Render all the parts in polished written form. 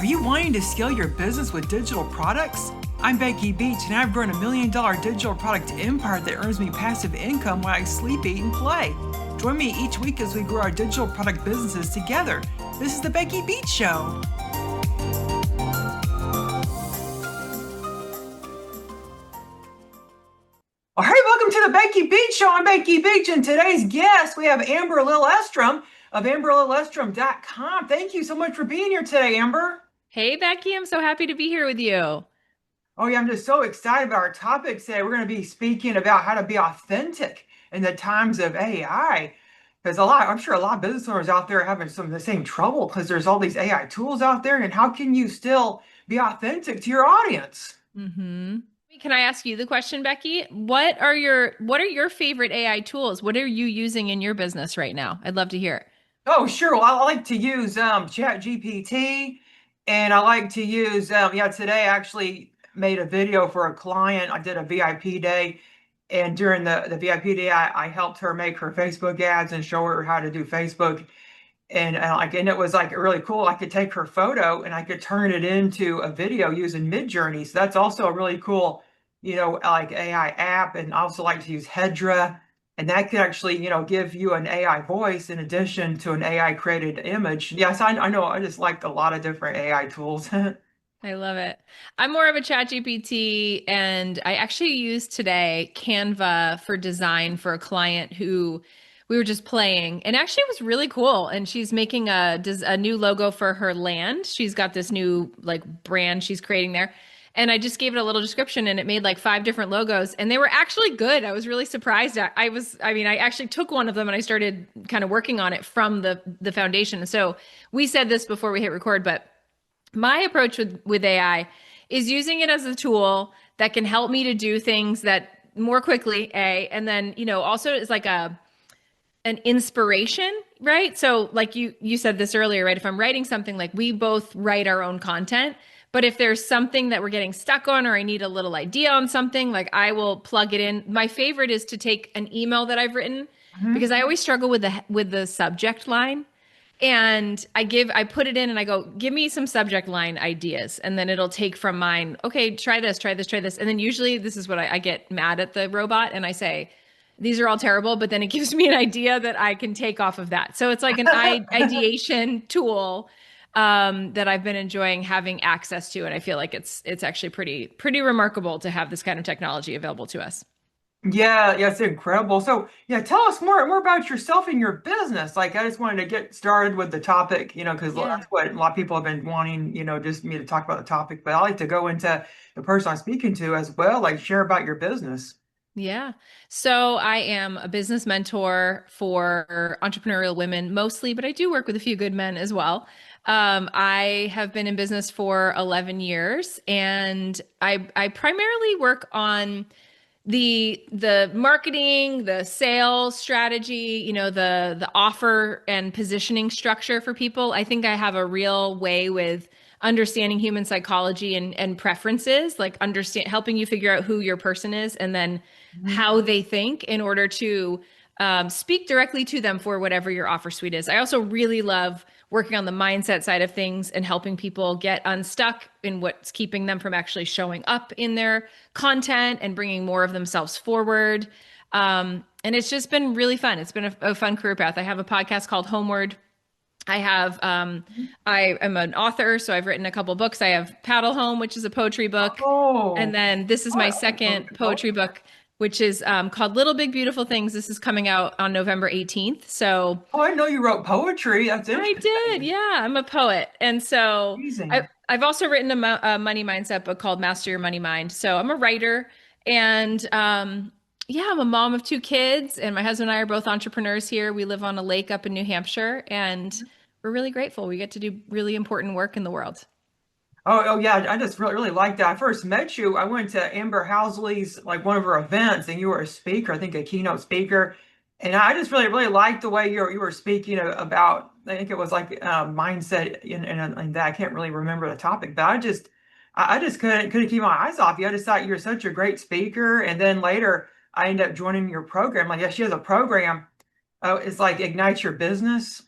Are you wanting to scale your business with digital products? I'm Becky Beach, and I've grown $1 million digital product empire that earns me passive income while I sleep, eat, and play. Join me each week as we grow our digital product businesses together. This is the Becky Beach Show. All right, welcome to the Becky Beach Show. I'm Becky Beach, and today's guest, we have Amber Lilyestrom of AmberLilyestrom.com. Thank you so much for being here today, Amber. Hey, Becky, I'm so happy to be here with you. Oh yeah, I'm just so excited about our topic today. We're going to be speaking about how to be authentic in the times of AI. Because I'm sure a lot of business owners out there are having some of the same trouble because there's all these AI tools out there. And how can you still be authentic to your audience? Mm-hmm. Can I ask you the question, Becky? What are your favorite AI tools? What are you using in your business right now? I'd love to hear. Oh, sure. Well, I like to use Chat GPT, and I like to use today I actually made a video for a client. I did a VIP day, and during the VIP day, I helped her make her Facebook ads and show her how to do Facebook. And it was like really cool. I could take her photo and I could turn it into a video using Midjourney. So that's also a really cool, like AI app. And I also like to use Hedra. And that could actually, give you an AI voice in addition to an AI created image. Yes, I know. I just like a lot of different AI tools. I love it. I'm more of a chat GPT, and I actually used today Canva for design for a client who we were just playing, and actually it was really cool. And she's making a new logo for her land. She's got this new like brand she's creating there. And I just gave it a little description and it made like 5 different logos and they were actually good. I was really surprised. I actually took one of them and I started kind of working on it from the foundation. So we said this before we hit record, but my approach with AI is using it as a tool that can help me to do things that more quickly, and then, also is like an inspiration, right? So like you said this earlier, right? If I'm writing something, like we both write our own content, but if there's something that we're getting stuck on or I need a little idea on something, like I will plug it in. My favorite is to take an email that I've written because I always struggle with the subject line. And I put it in and I go, give me some subject line ideas. And then it'll take from mine, okay, try this, try this, try this. And then usually this is what I get mad at the robot and I say, these are all terrible, but then it gives me an idea that I can take off of that. So it's like an ideation tool that I've been enjoying having access to. And I feel like it's actually pretty remarkable to have this kind of technology available to us. Yeah, it's incredible. So, yeah, tell us more about yourself and your business. Like, I just wanted to get started with the topic, because Yeah. that's what a lot of people have been wanting, just me to talk about the topic. But I like to go into the person I'm speaking to as well, like share about your business. Yeah. So I am a business mentor for entrepreneurial women mostly, but I do work with a few good men as well. I have been in business for 11 years and I primarily work on the marketing, the sales strategy, the offer and positioning structure for people. I think I have a real way with understanding human psychology and preferences, like understand helping you figure out who your person is and then Mhm. how they think in order to speak directly to them for whatever your offer suite is. I also really love working on the mindset side of things and helping people get unstuck in what's keeping them from actually showing up in their content and bringing more of themselves forward. And it's just been really fun. It's been a fun career path. I have a podcast called Homeward. I have I am an author, so I've written a couple books. I have Paddle Home, which is a poetry book, and Oh, then this is oh, my I like second poetry. poetry book, which is called Little Big Beautiful Things. This is coming out on November 18th. So Oh, I didn't know you wrote poetry. That's I did, interesting. yeah. I'm a poet, and so Amazing. I've also written a money mindset book called Master Your Money Mind. So I'm a writer, and yeah, I'm a mom of 2 kids, and my husband and I are both entrepreneurs here. We live on a lake up in New Hampshire, and we're really grateful. We get to do really important work in the world. Oh, yeah, I just really like that. I first met you. I went to Amber Housley's, like one of her events, and you were a speaker, I think a keynote speaker. And I just really liked the way you were speaking about, I think it was like mindset and that. I can't really remember the topic, but I just couldn't keep my eyes off you. I just thought you were such a great speaker. And then later I ended up joining your program. Like, yeah, she has a program. It's like Ignite Your Business.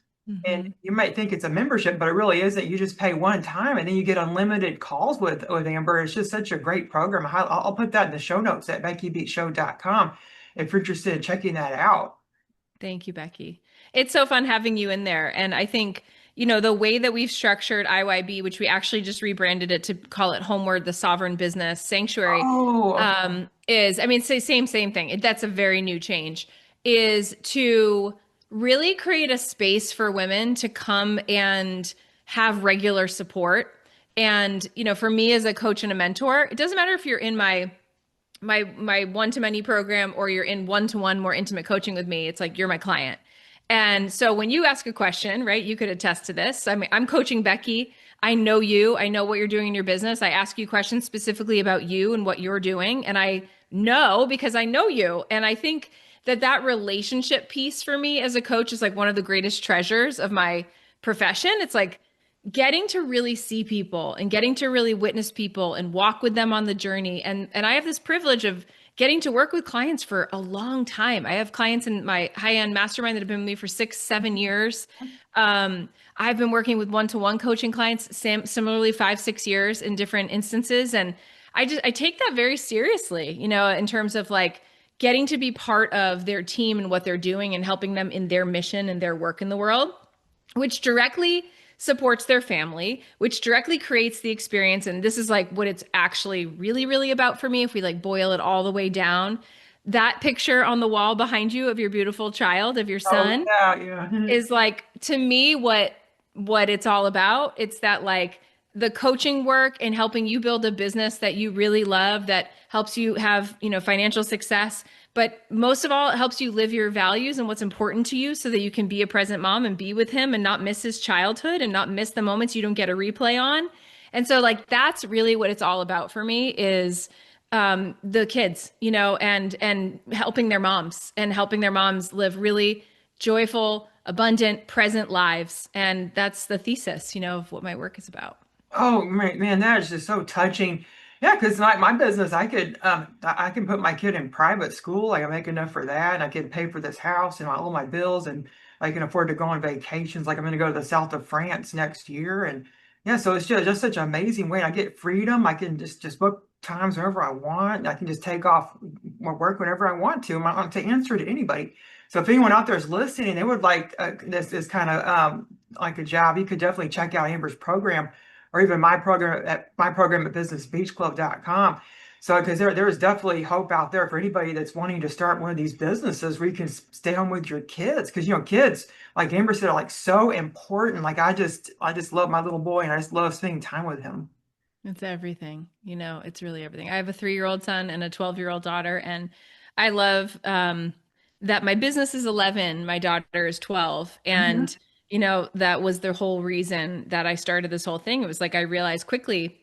And Hmm. you might think it's a membership, but it really isn't. You just pay one time and then you get unlimited calls with Amber. It's just such a great program. I'll put that in the show notes at beckybeachshow.com if you're interested in checking that out. Thank you, Becky. It's so fun having you in there. And I think, you know, the way that we've structured IYB, which we actually just rebranded it to call it Homeward, the Sovereign Business Sanctuary, Oh, okay. is, I mean, say same thing. That's a very new change, is to really create a space for women to come and have regular support. And, you know, for me as a coach and a mentor, it doesn't matter if you're in my one-to-many program or you're in one-to-one more intimate coaching with me. It's like you're my client. And so when you ask a question, right, you could attest to this. I mean, I'm coaching Becky. I know you. I know what you're doing in your business. I ask you questions specifically about you and what you're doing, and I know because I know you. And I think that that relationship piece for me as a coach is like one of the greatest treasures of my profession. It's like getting to really see people and getting to really witness people and walk with them on the journey. And I have this privilege of getting to work with clients for a long time. I have clients in my high-end mastermind that have been with me for 6, 7 years. I've been working with one-to-one coaching clients, similarly 5, 6 years in different instances. And I take that very seriously, you know, in terms of like getting to be part of their team and what they're doing and helping them in their mission and their work in the world, which directly supports their family, which directly creates the experience. And this is like what it's actually really, really about for me. If we like boil it all the way down, that picture on the wall behind you of your beautiful child, of your Oh, son, yeah, yeah. is like to me what it's all about. It's that like the coaching work and helping you build a business that you really love that helps you have, you know, financial success, but most of all it helps you live your values and what's important to you so that you can be a present mom and be with him and not miss his childhood and not miss the moments you don't get a replay on. And so like that's really what it's all about for me is the kids, you know, and helping their moms live really joyful, abundant, present lives. And that's the thesis, you know, of what my work is about. Oh man, that is just so touching. Yeah, because like my business, I can put my kid in private school. Like I make enough for that, and I can pay for this house and all my bills, and I can afford to go on vacations. Like I'm going to go to the south of France next year, and yeah, so it's just such an amazing way. I get freedom. I can just book times whenever I want. I can just take off work whenever I want to. I don't have to answer to anybody. So if anyone out there is listening, they would like this kind of like a job, you could definitely check out Amber's program or even my program at businessbeachclub.com. So, because there is definitely hope out there for anybody that's wanting to start one of these businesses where you can stay home with your kids. Because kids, like Amber said, are like so important. Like I just love my little boy, and I just love spending time with him. It's everything, you know, it's really everything. I have a 3-year-old son and a 12-year-old daughter, and I love that my business is 11, my daughter is 12. Mhm. And, you know, that was the whole reason that I started this whole thing. It was like I realized quickly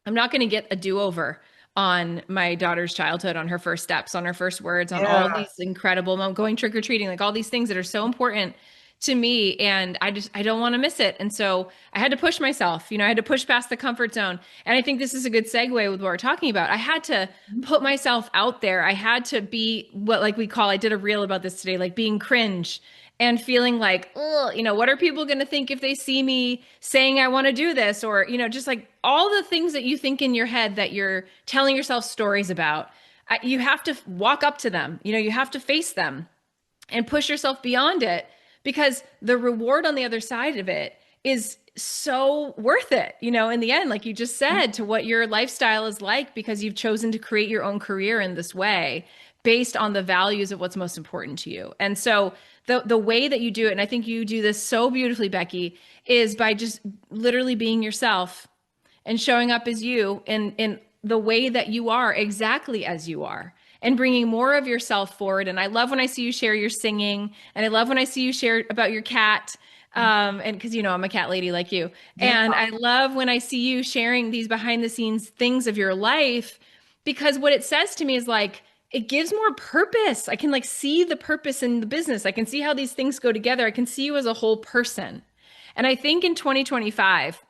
I'm not going to get a do-over on my daughter's childhood, on her first steps, on her first words, on all Yeah. these incredible going trick-or-treating, like all these things that are so important to me. And I don't want to miss it. And so I had to push myself, you know, I had to push past the comfort zone. And I think this is a good segue with what we're talking about. I had to put myself out there. I had to be what like we call, I did a reel about this today, like being cringe and feeling like, oh, you know, what are people going to think if they see me saying I want to do this? Or, you know, just like all the things that you think in your head that you're telling yourself stories about. You have to walk up to them, you know, you have to face them and push yourself beyond it because the reward on the other side of it is so worth it, you know, in the end, like you just said, to what your lifestyle is like because you've chosen to create your own career in this way based on the values of what's most important to you. And so the way that you do it, and I think you do this so beautifully, Becky, is by just literally being yourself and showing up as you in the way that you are, exactly as you are, and bringing more of yourself forward. And I love when I see you share your singing, and I love when I see you share about your cat. And because you know I'm a cat lady like you, Yeah. and I love when I see you sharing these behind the scenes things of your life, because what it says to me is like it gives more purpose. I can like see the purpose in the business. I can see how these things go together. I can see you as a whole person. And I think in 2025,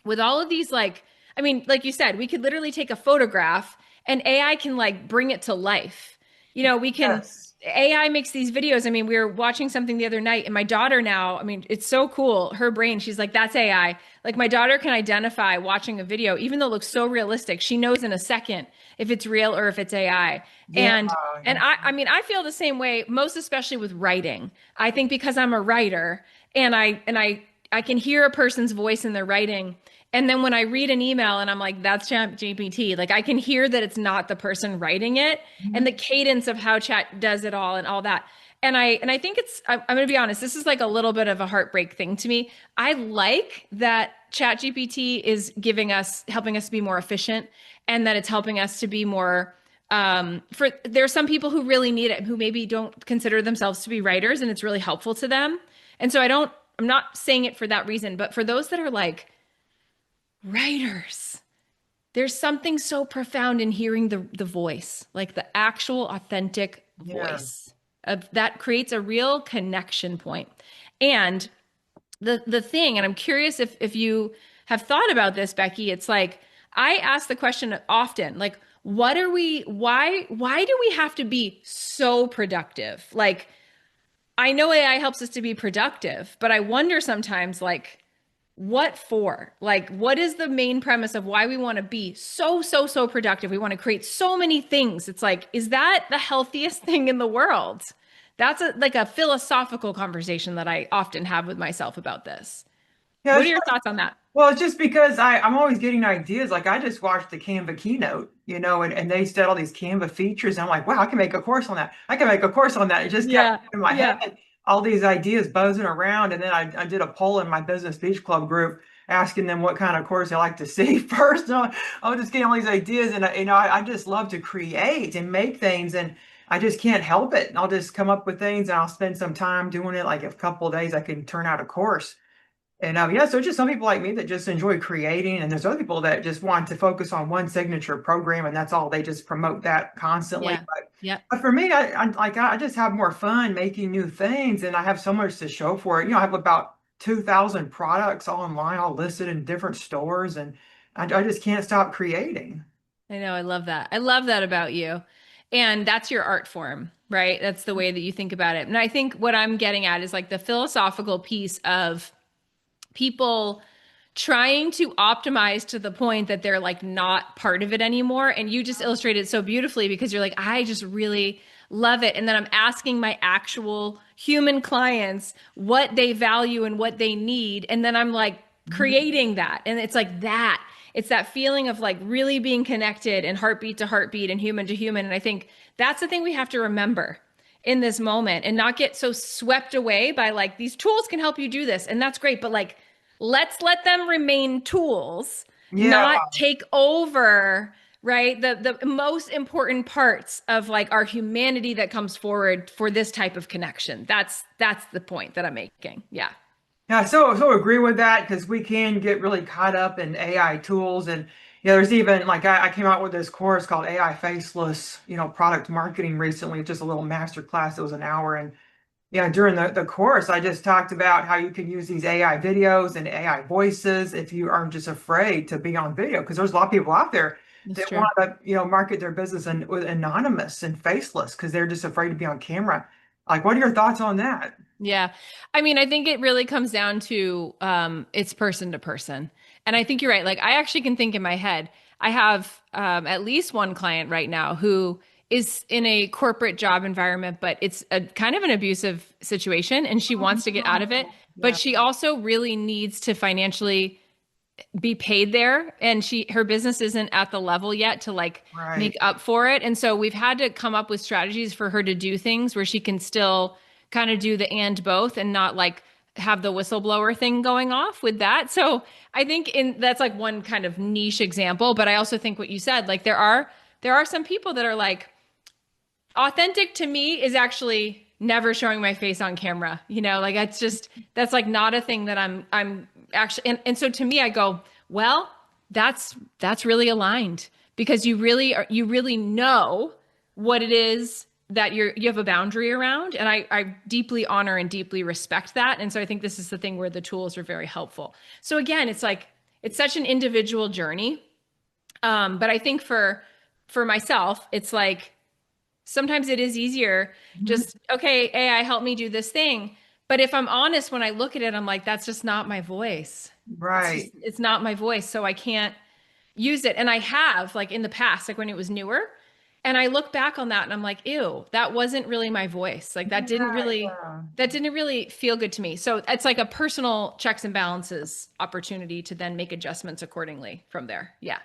with all of these like I mean like you said we could literally take a photograph and AI can like bring it to life, you know, we can Yes. AI makes these videos. I mean, we were watching something the other night, and my daughter now, I mean, it's so cool. Her brain, she's like, that's AI. Like, my daughter can identify watching a video, even though it looks so realistic. She knows in a second if it's real or if it's AI. Yeah, And I mean, I feel the same way, most especially with writing. I think because I'm a writer and I can hear a person's voice in their writing. And then when I read an email and I'm like, that's Chat GPT, like I can hear that it's not the person writing it and the cadence of how chat does it all and all that. And I think I'm going to be honest, this is like a little bit of a heartbreak thing to me. I like that Chat GPT is helping us be more efficient, and that it's helping us to be more there are some people who really need it, who maybe don't consider themselves to be writers, and it's really helpful to them. And so I'm not saying it for that reason, but for those that are like writers, there's something so profound in hearing the voice, like the actual authentic yeah. voice of that creates a real connection point. And the thing, and I'm curious if you have thought about this, Becky, it's like I ask the question often, like, why do we have to be so productive? Like, I know AI helps us to be productive, but I wonder sometimes, like, what for? Like, what is the main premise of why we want to be so productive? We want to create so many things. It's like, is that the healthiest thing in the world? That's like a philosophical conversation that I often have with myself about this. Yeah, What are your thoughts on that? well, it's just because I'm always getting ideas. Like I just watched the Canva keynote, and they said all these Canva features. And I'm like, wow, I can make a course on that. I can make a course on that. It just kept Yeah, in my yeah. head, all these ideas buzzing around. And then I did a poll in my Business Beach Club group asking them what kind of course they like to see first. And I was just getting all these ideas, and I just love to create and make things, and I just can't help it. I'll just come up with things, and I'll spend some time doing it. Like a couple of days, I can turn out a course. And yeah, so it's just some people like me that just enjoy creating, and there's other people that just want to focus on one signature program, and that's all. They just promote that constantly. Yeah. Yeah. But for me, I just have more fun making new things, and I have so much to show for it. I have about 2,000 products online, all listed in different stores, and I just can't stop creating. I know. I love that. I love that about you. And that's your art form, right? That's the way that you think about it. And I think what I'm getting at is like the philosophical piece of people trying to optimize to the point that they're like not part of it anymore. And you just illustrated it so beautifully because you're like, I just really love it. And then I'm asking my actual human clients what they value and what they need. And then I'm like creating that. And it's like that. It's that feeling of like really being connected and heartbeat to heartbeat and human to human. And I think that's the thing we have to remember in this moment and not get so swept away by like these tools can help you do this. And that's great. But like, let's let them remain tools, Yeah, not take over, right? The most important parts of like our humanity that comes forward for this type of connection. That's the point that I'm making. Yeah. yeah, so agree with that because we can get really caught up in AI tools, and there's even like I came out with this course called AI Faceless, product marketing recently, just a little master class. It was an hour, and during the course, I just talked about how you can use these AI videos and AI voices if you aren't just afraid to be on video, because there's a lot of people out there That's that true. want to market their business with anonymous and faceless because they're just afraid to be on camera. Like, what are your thoughts on that? Yeah. I mean, I think it really comes down to it's person to person. And I think you're right. Like I actually can think in my head, I have at least one client right now who is in a corporate job environment, but it's a kind of an abusive situation and she wants to get out of it, Oh, but yeah, she also really needs to financially be paid there, and her business isn't at the level yet to like make right. up for it. And so we've had to come up with strategies for her to do things where she can still kind of do the and both and not like have the whistleblower thing going off with that. So I think in that's like one kind of niche example, but I also think what you said, like there are some people that are like authentic to me is actually never showing my face on camera. Like that's like not a thing that I'm actually and so to me I go, well, that's really aligned because you really know what it is that you have a boundary around, and I deeply honor and deeply respect that. And so I think this is the thing where the tools are very helpful. So again, it's like it's such an individual journey. But I think for myself, it's like Sometimes it is easier Mhm. just, okay, AI, help me do this thing. But if I'm honest, when I look at it, I'm like, that's just not my voice. Right. It's not my voice. So I can't use it. And I have like in the past, like when it was newer. And I look back on that and I'm like, ew, that wasn't really my voice. Like Yeah. that didn't really feel good to me. So it's like a personal checks and balances opportunity to then make adjustments accordingly from there. Yeah.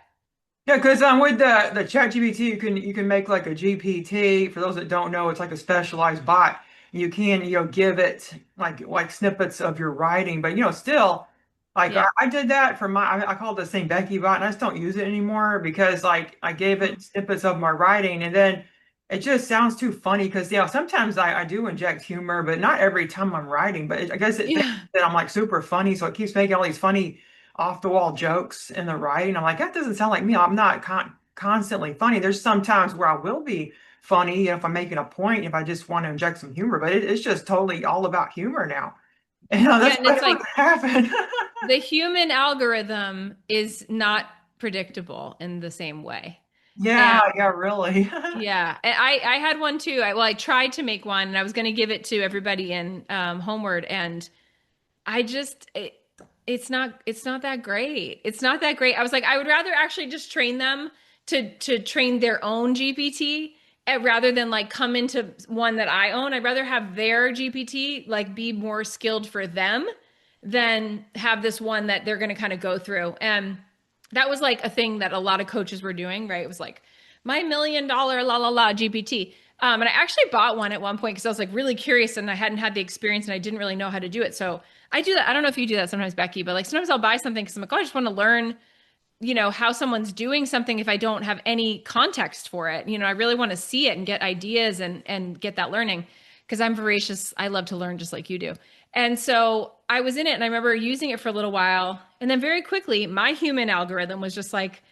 Yeah, because with the chat GPT, you can make like a GPT. For those that don't know, it's like a specialized bot. You can give it like snippets of your writing, but still like I, Yeah. I did that for I call it the same Becky bot, and I just don't use it anymore because like I gave it snippets of my writing, and then it just sounds too funny because sometimes I do inject humor, but not every time I'm writing. But I guess it thinks Yeah. that I'm like super funny, so it keeps making all these funny off the wall jokes in the writing. I'm like, that doesn't sound like me. I'm not constantly funny. There's some times where I will be funny if I'm making a point, if I just want to inject some humor, but it's just totally all about humor now. And Yeah. that's And it's what like happened. the human algorithm is not predictable in the same way. Yeah, And yeah, really. yeah, and I had one too. I tried to make one and I was going to give it to everybody in Homeward, and I just it's not that great. It's not that great. I was like, I would rather actually just train them to train their own GPT rather than like come into one that I own. I'd rather have their GPT like be more skilled for them than have this one that they're going to kind of go through. And that was like a thing that a lot of coaches were doing, right? It was like my $1 million la la la GPT. And I actually bought one at one point because I was like really curious and I hadn't had the experience and I didn't really know how to do it. So I do that. I don't know if you do that sometimes, Becky, but like sometimes I'll buy something because I'm like, oh, I just want to learn, how someone's doing something if I don't have any context for it. I really want to see it and get ideas and get that learning because I'm voracious. I love to learn just like you do. And so I was in it and I remember using it for a little while. And then very quickly, my human algorithm was just like,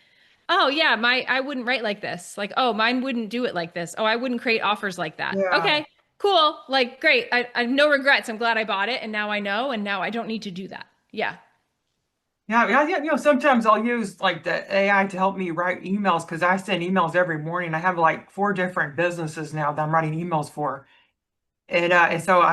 oh yeah, I wouldn't write like this. Like, oh, mine wouldn't do it like this. Oh, I wouldn't create offers like that. Yeah. Okay, cool. Like, great. I have no regrets. I'm glad I bought it and now I know and now I don't need to do that. Yeah. Yeah, yeah, yeah. Sometimes I'll use like the AI to help me write emails because I send emails every morning. I have like 4 different businesses now that I'm writing emails for. And so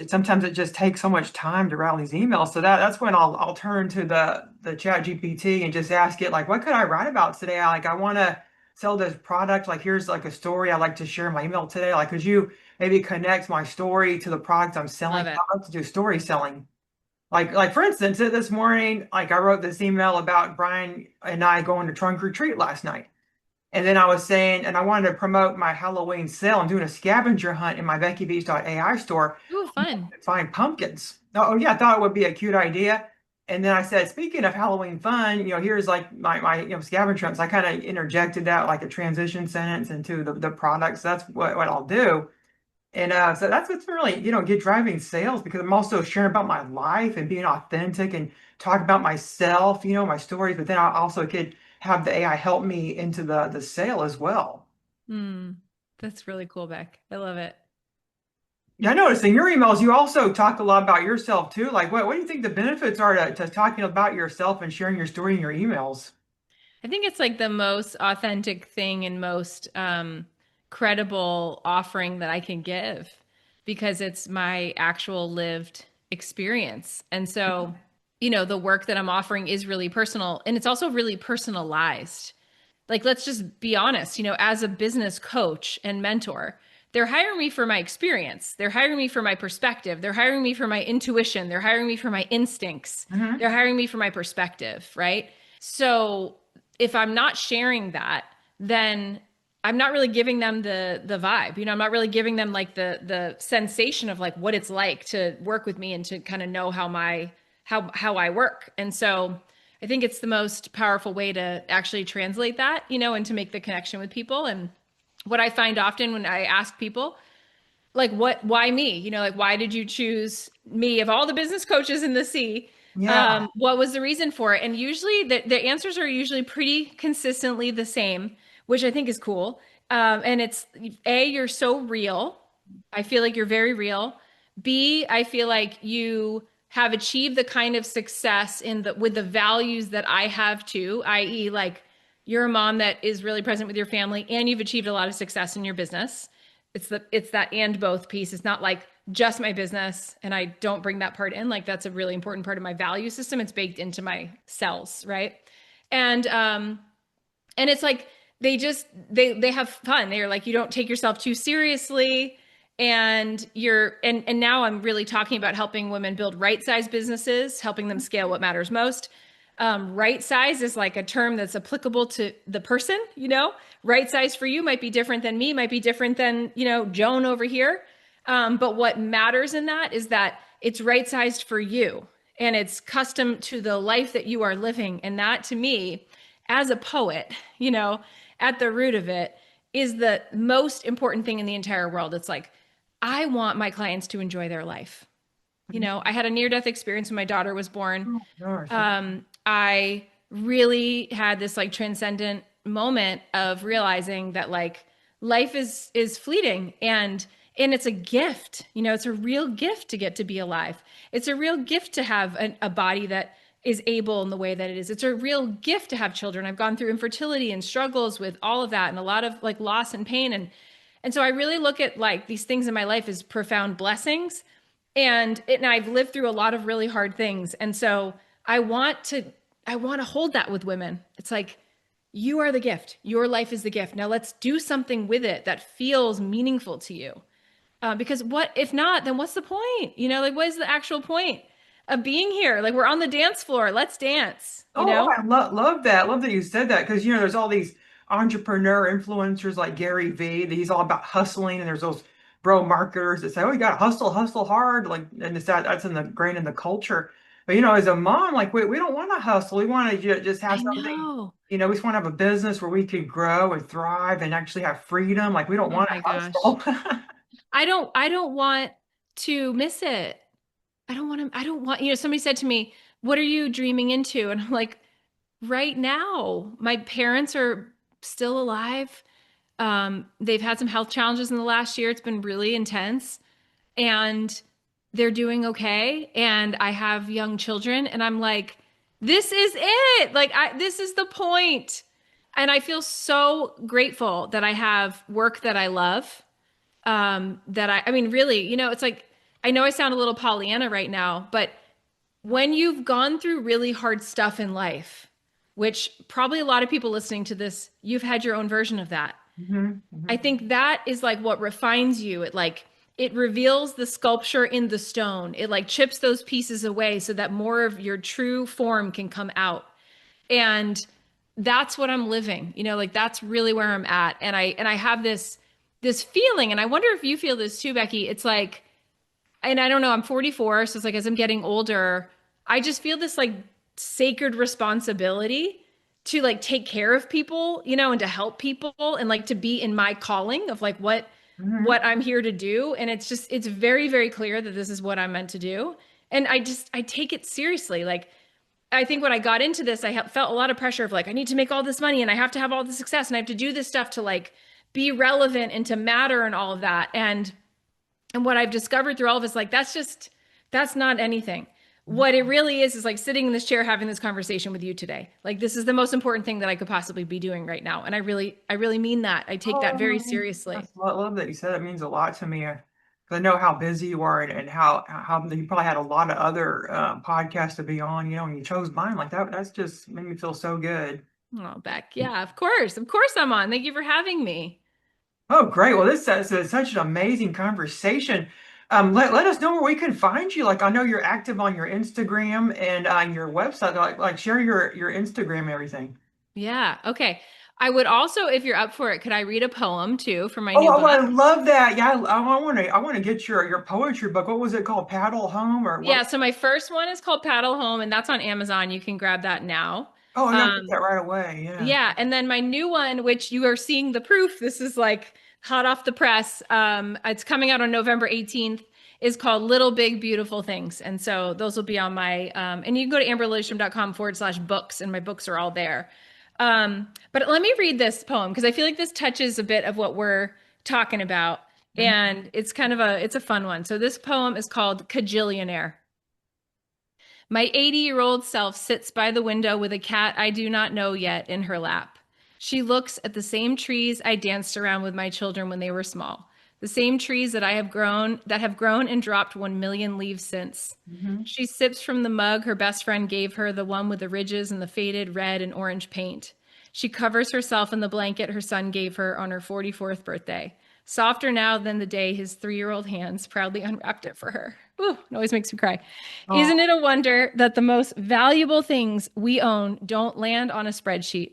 sometimes it just takes so much time to write all these emails. So that's when I'll turn to the chat GPT and just ask it like, what could I write about today? I want to sell this product. Like here's like a story I'd like to share in my email today. Like could you maybe connect my story to the product I'm selling? Love it. I like to do story selling. Like for instance, this morning, like I wrote this email about Brian and I going to trunk or treat last night. And then I was saying, and I wanted to promote my Halloween sale. I'm doing a scavenger hunt in my BeckyBeach.ai store Ooh, fun. to find pumpkins. Oh, yeah, I thought it would be a cute idea. And then I said, speaking of Halloween fun, here's like my scavenger hunts. I kind of interjected that like a transition sentence into the product. So that's what I'll do. And so that's what's really, get driving sales because I'm also sharing about my life and being authentic and talk about myself, my stories. But then I also could have the AI help me into the sale as well. Hmm. That's really cool, Beck. I love it. Yeah, I noticed in your emails you also talk a lot about yourself too. Like, what do you think the benefits are to talking about yourself and sharing your story in your emails? I think it's like the most authentic thing and most credible offering that I can give because it's my actual lived experience. And so, the work that I'm offering is really personal and it's also really personalized. Like, let's just be honest, as a business coach and mentor, they're hiring me for my experience. They're hiring me for my perspective. They're hiring me for my intuition. They're hiring me for my instincts. Hmm. They're hiring me for my perspective, right? So if I'm not sharing that, then I'm not really giving them the vibe. I'm not really giving them like the sensation of like what it's like to work with me and to kind of know how I work. And so I think it's the most powerful way to actually translate that, and to make the connection with people. And what I find often when I ask people, like, why me? Like, why did you choose me of all the business coaches in the sea? Yeah. What was the reason for it? And usually the answers are usually pretty consistently the same, which I think is cool. And it's A, you're so real. I feel like you're very real. B, I feel like you have achieved the kind of success with the values that I have too, i.e., like you're a mom that is really present with your family and you've achieved a lot of success in your business. it's that and both piece. It's not like just my business and I don't bring that part in. Like that's a really important part of my value system. It's baked into my cells, right? And and it's like they have fun. They're like you don't take yourself too seriously, and and now I'm really talking about helping women build right size businesses, helping them scale what matters most. Right size is like a term that's applicable to the person, you know. Right size for you might be different than me, might be different than, you know, Joan over here. But what matters in that is that it's right sized for you and it's custom to the life that you are living. And that to me, as a poet, you know, at the root of it is the most important thing in the entire world. It's like, I want my clients to enjoy their life. You know, I had a near death experience when my daughter was born. Oh, gosh. I really had this like transcendent moment of realizing that like life is fleeting and it's a gift. You know, it's a real gift to get to be alive. It's a real gift to have a body that is able in the way that it is. It's a real gift to have children. I've gone through infertility and struggles with all of that and a lot of like loss and pain and so I really look at like these things in my life as profound blessings and I've lived through a lot of really hard things. And so I want to hold that with women. It's like you are the gift. Your life is the gift. Now let's do something with it that feels meaningful to you. Because what if not? Then what's the point? You know, like what is the actual point of being here? Like we're on the dance floor. Let's dance. You Oh, know? I love that. Love that you said that because there's all these entrepreneur influencers like Gary Vee that he's all about hustling, and there's those bro marketers that say, "Oh, you got to hustle, hustle hard," like, and that's in the grain in the culture. But as a mom, like we don't want to hustle. We want to just have I something. know. We just want to have a business where we can grow and thrive and actually have freedom. Like we don't Oh want my to gosh. hustle. I don't want to miss it. I don't want, you know, somebody said to me, "What are you dreaming into?" And I'm like, right now, my parents are still alive. They've had some health challenges in the last year. It's been really intense and they're doing okay. And I have young children and I'm like, this is it. Like this is the point. And I feel so grateful that I have work that I love. That I mean, really, you know, it's like, I know I sound a little Pollyanna right now, but when you've gone through really hard stuff in life, which probably a lot of people listening to this, you've had your own version of that. Hmm. I think that is like what refines you. It reveals the sculpture in the stone. It like chips those pieces away so that more of your true form can come out. And that's what I'm living. You know, like that's really where I'm at. And I have this feeling and I wonder if you feel this too, Becky. It's like and I don't know, I'm 44, so it's like as I'm getting older, I just feel this like sacred responsibility to like take care of people, you know, and to help people and like to be in my calling of like what I'm here to do. And it's just it's very, very clear that this is what I'm meant to do. And I take it seriously. Like I think when I got into this, felt a lot of pressure of like I need to make all this money and I have to have all the success and I have to do this stuff to like be relevant and to matter and all of that. And what I've discovered through all of this, like, that's not anything. What it really is like sitting in this chair having this conversation with you today. Like, this is the most important thing that I could possibly be doing right now. And I really mean that. I take that very Oh, seriously. I love that you said it means a lot to me. 'Cause I know how busy you are and how you probably had a lot of other podcasts to be on, and you chose mine like that. That's just made me feel so good. Oh, Beck. Yeah, of course. Of course I'm on. Thank you for having me. Oh, great. Well, this is such an amazing conversation. Let us know where we can find you. Like, I know you're active on your Instagram and on your website. Like share your Instagram and everything. Yeah. Okay. I would also, if you're up for it, could I read a poem too for my Oh, new I book? love that. Yeah, I want to get your poetry book. What was it called? Paddle Home or what? Yeah. So my first one is called Paddle Home, and that's on Amazon. You can grab that now. Oh, I gotta get Um, that right away. Yeah. Yeah, and then my new one, which you are seeing the proof, this is like hot off the press. It's coming out on November 18th, is called Little Big Beautiful Things. And so those will be on my, and you can go to amberlilyestrom.com/books, and my books are all there. But let me read this poem because I feel like this touches a bit of what we're talking about. Mhm. And it's kind of it's a fun one. So this poem is called Cajillionaire. My 80-year-old self sits by the window with a cat I do not know yet in her lap. She looks at the same trees I danced around with my children when they were small. The same trees that have grown and dropped 1 million leaves since. Hmm. She sips from the mug her best friend gave her, the one with the ridges and the faded red and orange paint. She covers herself in the blanket her son gave her on her 44th birthday. Softer now than the day his 3-year-old hands proudly unwrapped it for her. Ooh, it always makes me cry. Isn't Oh, it a wonder that the most valuable things we own don't land on a spreadsheet?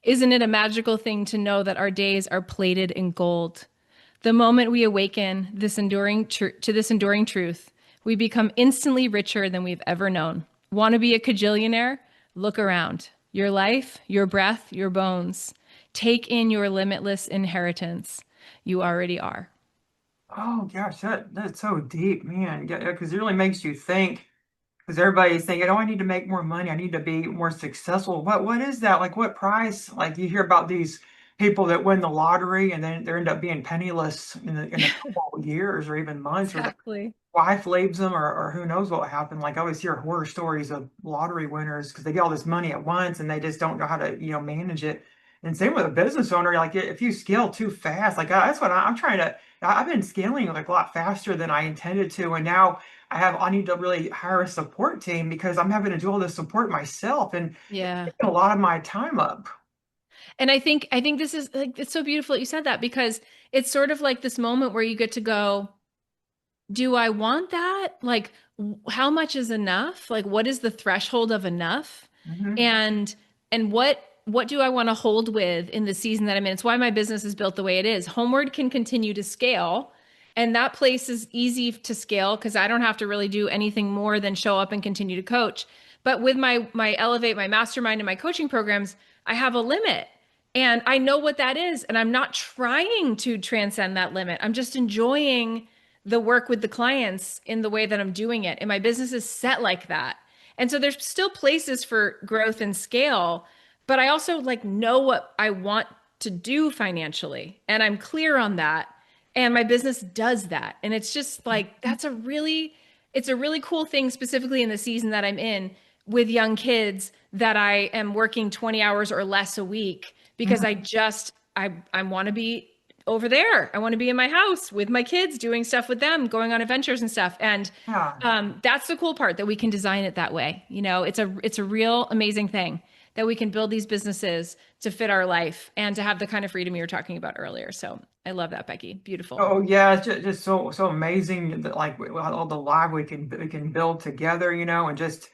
Isn't it a magical thing to know that our days are plated in gold? The moment we awaken to this enduring truth, we become instantly richer than we've ever known. Want to be a cajillionaire? Look around. Your life, your breath, your bones. Take in your limitless inheritance. You already are. oh gosh, that's so deep, man. Yeah, because it really makes you think. Because everybody's thinking, oh, I need to make more money. I need to be more successful. What is that? Like what price? Like you hear about these people that win the lottery and then they end up being penniless in a couple of years or even months, or Exactly. wife leaves them, or who knows what happened. Like I always hear horror stories of lottery winners because they get all this money at once and they just don't know how to, manage it. And same with a business owner. Like if you scale too fast, like that's what I'm trying to. I've been scaling like a lot faster than I intended to, and now I need to really hire a support team because I'm having to do all this support myself, and it's Yeah. taking a lot of my time up. And I think this is like it's so beautiful that you said that because it's sort of like this moment where you get to go, do I want that? Like, how much is enough? Like, what is the threshold of enough? Hmm. And what do I want to hold with in the season that I'm in? It's why my business is built the way it is. Homeward can continue to scale, and that place is easy to scale because I don't have to really do anything more than show up and continue to coach. But with my Elevate, my mastermind, and my coaching programs, I have a limit. And I know what that is. And I'm not trying to transcend that limit. I'm just enjoying the work with the clients in the way that I'm doing it. And my business is set like that. And so there's still places for growth and scale, but I also like know what I want to do financially. And I'm clear on that. And my business does that. And it's just like it's a really cool thing specifically in the season that I'm in with young kids that I am working 20 hours or less a week because I want to be over there. I want to be in my house with my kids, doing stuff with them, going on adventures and stuff. And Yeah. that's the cool part that we can design it that way. You know, it's a real amazing thing that we can build these businesses to fit our life and to have the kind of freedom you were talking about earlier. So I love that, Becky. Beautiful. Oh yeah, it's just so amazing that like all the life we can build together, and just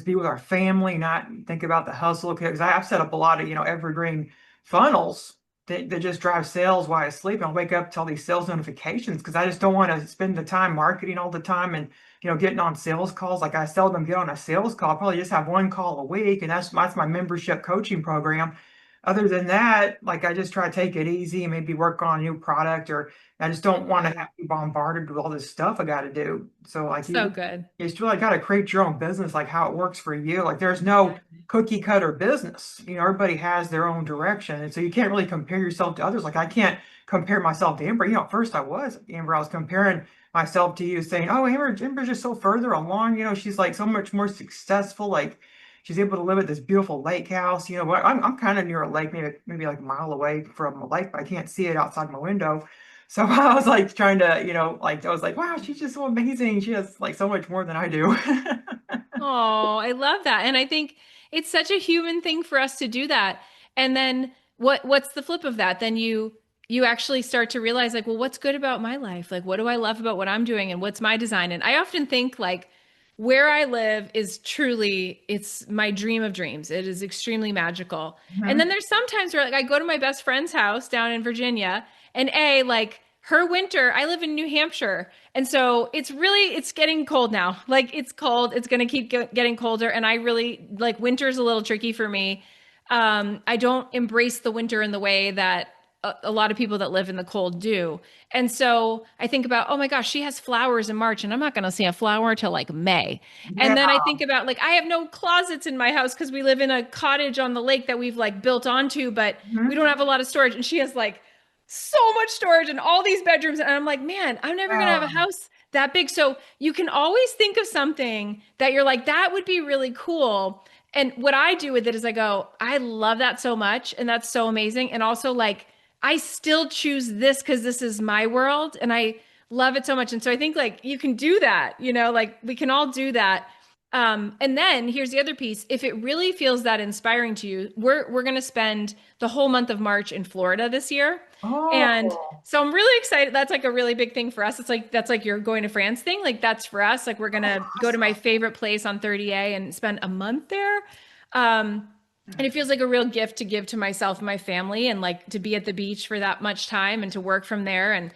be with our family, not think about the hustle. Because I've set up a lot of evergreen funnels that just drive sales while I sleep. And I'll wake up to all these sales notifications because I just don't want to spend the time marketing all the time and getting on sales calls. Like I seldom get on a sales call. I probably just have one call a week, and that's my membership coaching program. Other than that, like I just try to take it easy and maybe work on a new product, or I just don't want to have to be bombarded with all this stuff I got to do. So like So good. you just really got to create your own business, like how it works for you. Like there's no Exactly. cookie cutter business. Everybody has their own direction, and so you can't really compare yourself to others. Like I can't compare myself to Amber. At first I was comparing myself to you, saying, "Oh, Amber's just so further along. She's like so much more successful. Like." She's able to live at this beautiful lake house. But I'm kind of near a lake, maybe like a mile away from a lake, but I can't see it outside my window. So I was like trying to, like I was like, wow, she's just so amazing. She has like so much more than I do. Oh, I love that. And I think it's such a human thing for us to do that. And then what's the flip of that? Then you actually start to realize like, well, what's good about my life? Like what do I love about what I'm doing and what's my design? And I often think like where I live is truly it's my dream of dreams. It is extremely magical. And then Mhm. there's sometimes where like I go to my best friend's house down in Virginia and like her winter, I live in New Hampshire. And so it's getting cold now. Like it's cold. It's going to keep getting colder. And I really like winter's a little tricky for me. I don't embrace the winter in the way that a lot of people that live in the cold do. And so I think about, oh my gosh, she has flowers in March and I'm not going to see a flower till like May. Yeah. And then I think about like, I have no closets in my house because we live in a cottage on the lake that we've like built onto, but we Mhm. don't have a lot of storage. And she has like so much storage and all these bedrooms. And I'm like, man, I'm never going to have a Um, house that big. So you can always think of something that you're like, that would be really cool. And what I do with it is I go, I love that so much. And that's so amazing. And also, like, I still choose this because this is my world and I love it so much. And so I think like you can do that, like we can all do that. And then here's the other piece. If it really feels that inspiring to you, we're gonna spend the whole month of March in Florida this year. And Oh, so I'm really excited. That's like a really big thing for us. It's like that's like your going to France thing. Like that's for us. Like we're oh, gonna go to my awesome. favorite place on 30A and spend a month there. Um, and it feels like a real gift to give to myself and my family and like to be at the beach for that much time and to work from there and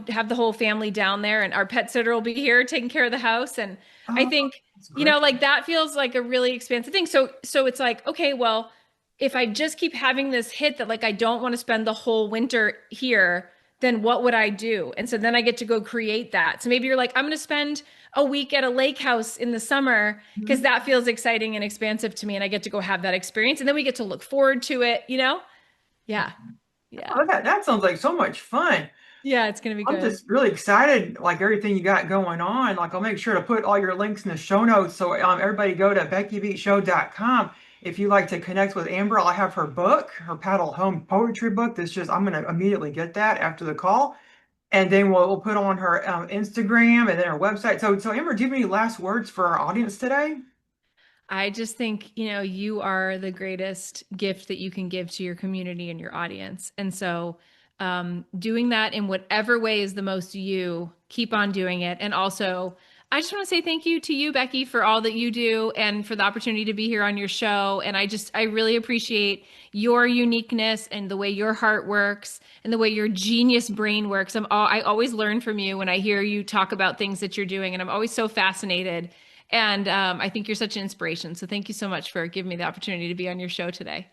have the whole family down there and our pet sitter will be here taking care of the house and I Oh, think that's great. like that feels like a really expansive thing. So it's like, okay, well, if I just keep having this hit that like I don't want to spend the whole winter here, then what would I do? And so then I get to go create that. So maybe you're like, I'm going to spend a week at a lake house in the summer because Mhm. that feels exciting and expansive to me and I get to go have that experience and then we get to look forward to it. Yeah. Yeah. Oh, that sounds like so much fun. Yeah, it's going to be I'm good. just really excited, like everything you got going on. Like I'll make sure to put all your links in the show notes. So everybody go to BeckyBeachShow.com. If you like to connect with Amber, I have her book, her Paddle Home Poetry book. I'm going to immediately get that after the call. And then we'll put on her Instagram and then her website. So Amber, do you have any last words for our audience today? I just think, you are the greatest gift that you can give to your community and your audience. And so, doing that in whatever way is the most you, keep on doing it. And also, I just want to say thank you to you, Becky, for all that you do and for the opportunity to be here on your show. And I really appreciate your uniqueness and the way your heart works and the way your genius brain works. I always learn from you when I hear you talk about things that you're doing. And I'm always so fascinated. And I think you're such an inspiration. So thank you so much for giving me the opportunity to be on your show today.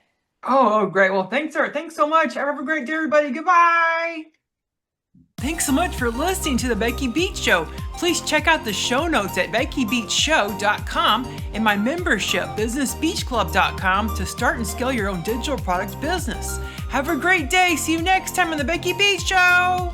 Oh, great. Well, thanks, sir. Thanks so much. Have a great day, everybody. Goodbye. Thanks so much for listening to the Becky Beach Show. Please check out the show notes at BeckyBeachShow.com and my membership, BusinessBeachClub.com, to start and scale your own digital products business. Have a great day. See you next time on the Becky Beach Show.